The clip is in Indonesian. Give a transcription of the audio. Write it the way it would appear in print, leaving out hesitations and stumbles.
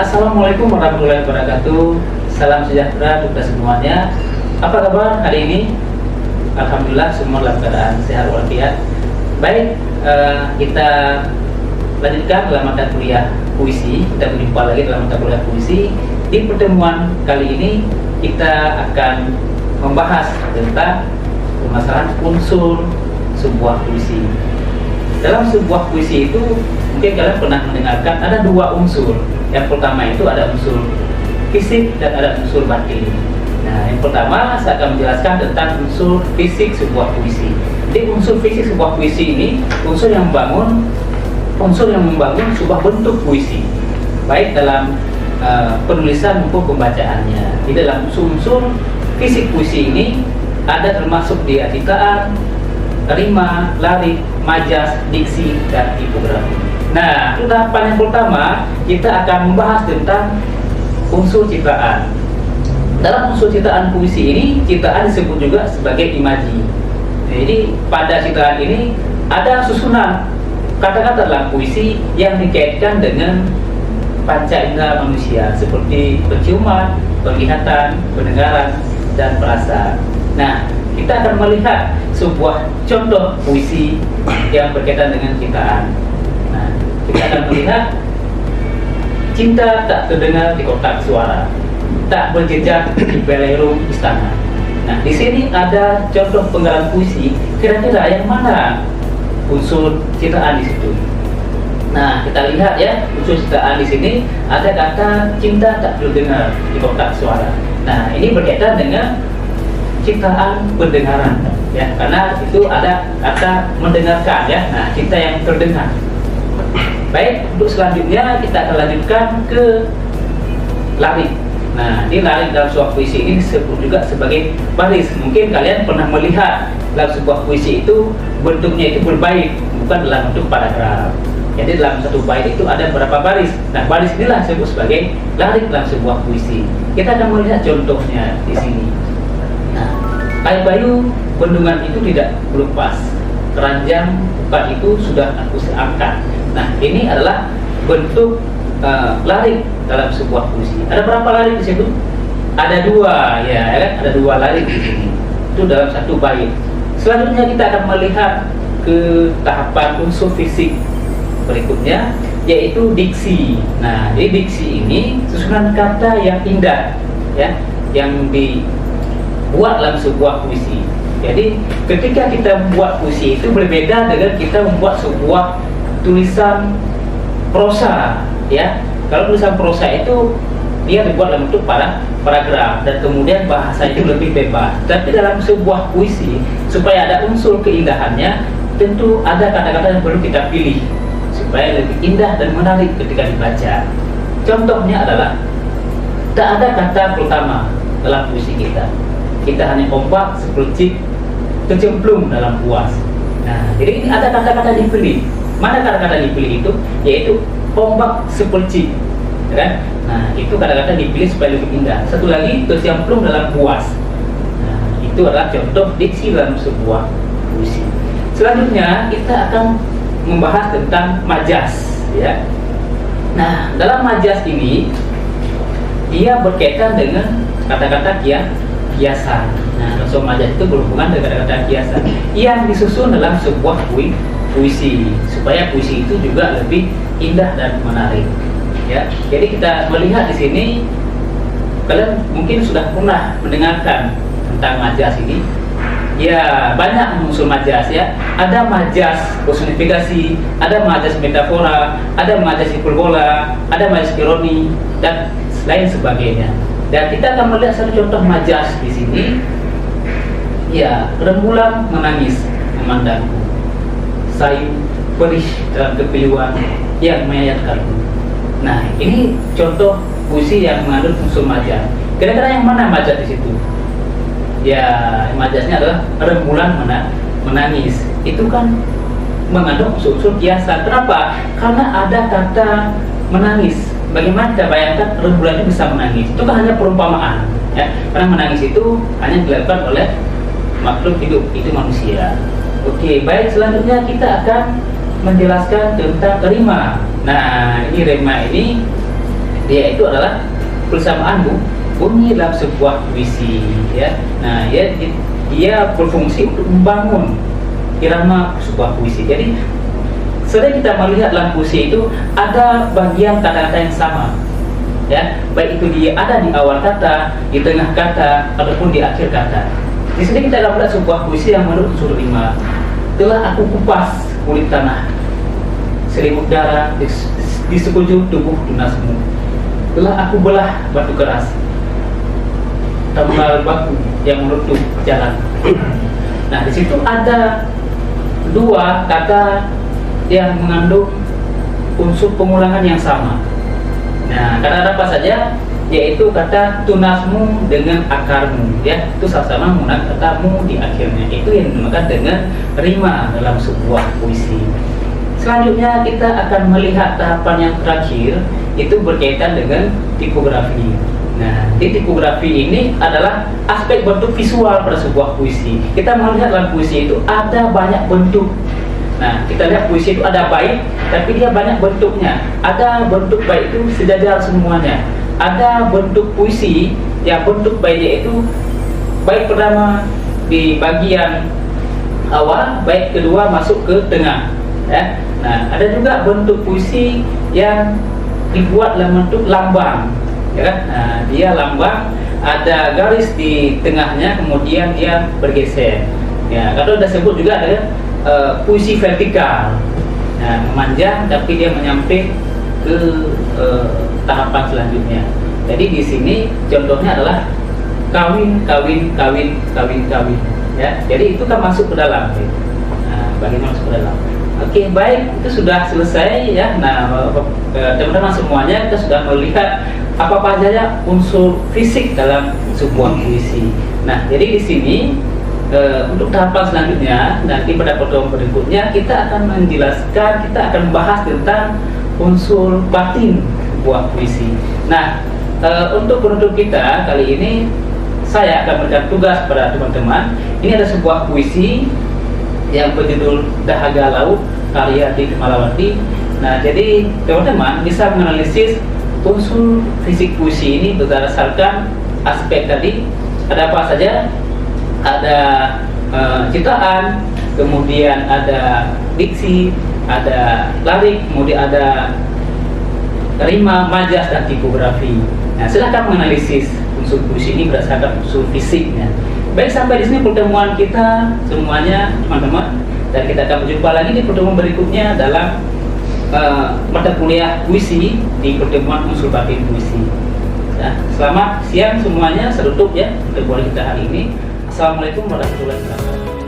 Assalamualaikum warahmatullahi wabarakatuh. Salam sejahtera untuk kita semuanya. Apa kabar hari ini? Alhamdulillah semua dalam keadaan sehat walafiat. Baik, kita lanjutkan dalam mata kuliah puisi. Kita berjumpa lagi dalam mata kuliah puisi. Di pertemuan kali ini kita akan membahas tentang permasalahan unsur sebuah puisi. Dalam sebuah puisi itu mungkin kalian pernah mendengarkan ada dua unsur. Yang pertama itu ada unsur fisik dan ada unsur batin. Nah, yang pertama saya akan menjelaskan tentang unsur fisik sebuah puisi. Jadi unsur fisik sebuah puisi ini unsur yang membangun sebuah bentuk puisi, baik dalam penulisan maupun pembacaannya. Di dalam unsur fisik puisi ini ada termasuk dia ciptaan, rima, larik, majas, diksi, dan tipografi. Nah, tahapan yang pertama kita akan membahas tentang unsur ciptaan. Dalam unsur ciptaan puisi ini, ciptaan disebut juga sebagai imaji. Jadi pada ciptaan ini ada susunan kata-kata dalam puisi yang dikaitkan dengan panca indera manusia seperti penciuman, penglihatan, pendengaran, dan perasa. Nah, kita akan melihat sebuah contoh puisi yang berkaitan dengan ciptaan. Nah, kita akan melihat cinta tak terdengar di kotak suara, tak berjejak di belerung istana. Nah, di sini ada contoh penggalan puisi. Kira-kira yang mana unsur ciptaan di situ? Nah, kita lihat ya, unsur ciptaan di sini ada kata cinta tak terdengar di kotak suara. Nah, ini berkaitan dengan ciptaan pendengaran ya, karena itu ada kata mendengarkan ya. Nah, cinta yang terdengar. Baik, untuk selanjutnya kita akan lanjutkan ke larik. Nah, di larik dalam sebuah puisi ini disebut juga sebagai baris. Mungkin kalian pernah melihat dalam sebuah puisi itu bentuknya itu berbait, bukan dalam bentuk paragraf. Jadi dalam satu bait itu ada beberapa baris. Nah, baris inilah disebut sebagai larik dalam sebuah puisi. Kita akan melihat contohnya di sini. Nah, air bayu bendungan itu tidak berlepas, keranjang bukan itu sudah aku seangkat. Nah, ini adalah bentuk larik dalam sebuah puisi. Ada berapa larik di situ? Ada dua, ya kan? Ada dua larik di sini. Itu dalam satu bait. Selanjutnya kita akan melihat ke tahapan unsur fisik berikutnya, yaitu diksi. Nah, di diksi ini susunan kata yang indah, ya, yang dibuat dalam sebuah puisi. Jadi, ketika kita membuat puisi itu berbeda dengan kita membuat sebuah tulisan prosa, ya. Kalau tulisan prosa itu dia dibuat dalam bentuk paragraf dan kemudian bahasa itu lebih bebas. Tapi dalam sebuah puisi, supaya ada unsur keindahannya, tentu ada kata-kata yang perlu kita pilih supaya lebih indah dan menarik ketika dibaca. Contohnya adalah tak ada kata pertama dalam puisi kita. Kita hanya kompak, seperti kecemplung dalam puas. Nah, jadi ini ada kata-kata dipilih. Mana kata-kata dipilih itu? Yaitu ombak seperti, kan? Nah, itu kata-kata dipilih supaya lebih indah. Satu lagi, kecemplung dalam puas. Nah, itu adalah contoh diksi dalam sebuah puisi. Selanjutnya kita akan membahas tentang majas, ya. Nah, dalam majas ini dia berkaitan dengan kata-kata kiasan. Nah, unsur majas itu berhubungan dengan kata-kata kiasan yang disusun dalam sebuah puisi supaya puisi itu juga lebih indah dan menarik, ya. Jadi kita melihat di sini, kalian mungkin sudah pernah mendengarkan tentang majas ini. Ya, banyak unsur majas, ya. Ada majas personifikasi, ada majas metafora, ada majas hiperbola, ada majas ironi, dan lain sebagainya. Dan kita akan melihat satu contoh majas di sini. Ya, rembulan menangis memandangku, sayu perih dalam kepiluan yang menyayatkanku. Nah, ini contoh puisi yang mengandung unsur majas. Kira-kira yang mana majas di situ? Ya, majasnya adalah rembulan menangis. Itu kan mengandung unsur-unsur kiasan. Kenapa? Karena ada kata menangis. Bagaimana kita bayangkan rembulan itu bisa menangis? Itu kan hanya perumpamaan, ya. Karena menangis itu hanya dilakukan oleh makhluk hidup, itu manusia. Oke, baik, selanjutnya kita akan menjelaskan tentang rima. Nah, ini rima ini dia itu adalah persamaan bunyi dalam sebuah puisi, ya. Nah, dia berfungsi untuk membangun irama sebuah puisi. Jadi sering kita melihat dalam puisi itu ada bagian kata-kata yang sama, ya, baik itu dia ada di awal kata, di tengah kata, ataupun di akhir kata. Di sini kita dapat sebuah puisi yang menurut unsur 5. Telah aku kupas kulit tanah, selimut darah di sekujur tubuh tunasmu. Telah aku belah batu keras, tambal batu yang menutup jalan. Nah, di situ ada dua kata yang mengandung unsur pengulangan yang sama. Nah, kata apa saja? Yaitu kata tunasmu dengan akarmu, ya. Itu sama-sama menggunakan kata mu di akhirnya. Itu yang dinamakan dengan rima dalam sebuah puisi. Selanjutnya kita akan melihat tahapan yang terakhir, itu berkaitan dengan tipografi. Nah, di tipografi ini adalah aspek bentuk visual pada sebuah puisi. Kita melihat dalam puisi itu ada banyak bentuk. Nah, kita lihat puisi itu ada bait, tapi dia banyak bentuknya. Ada bentuk bait itu sejajar semuanya. Ada bentuk puisi yang bentuk baitnya itu bait pertama di bagian awal, bait kedua masuk ke tengah, ya. Nah, ada juga bentuk puisi yang dibuat dalam bentuk lambang, ya kan? Nah, dia lambang, ada garis di tengahnya, kemudian dia bergeser. Ya, kalau sudah sebut juga ada puisi vertikal, nah, memanjang tapi dia menyampai ke tahapan selanjutnya. Jadi di sini contohnya adalah kawin, ya. Jadi itu kan masuk ke dalam. Nah, bagaimana masuk ke dalam? Oke, baik, itu sudah selesai, ya. Nah, teman-teman semuanya kita sudah melihat apa saja unsur fisik dalam sebuah puisi. Nah, jadi di sini untuk tahapan selanjutnya nanti pada pertemuan berikutnya kita akan menjelaskan, kita akan membahas tentang unsur batin sebuah puisi. Nah, untuk penutup kita kali ini saya akan memberikan tugas pada teman-teman. Ini ada sebuah puisi yang berjudul Dahaga Laut karya Dik Malawati. Nah, jadi teman-teman bisa menganalisis unsur fisik puisi ini berdasarkan aspek tadi. Ada apa saja? Ada ciptaan, kemudian ada diksi, ada larik, kemudian ada rima, majas, dan tipografi. Nah, silakan menganalisis unsur puisi ini berdasarkan unsur fisiknya. Baik, sampai di sini pertemuan kita semuanya, teman-teman, dan kita akan berjumpa lagi di pertemuan berikutnya dalam mata kuliah puisi di pertemuan unsur batin puisi. Nah, selamat siang semuanya, saya tutup ya pertemuan kita hari ini. Assalamualaikum warahmatullahi wabarakatuh.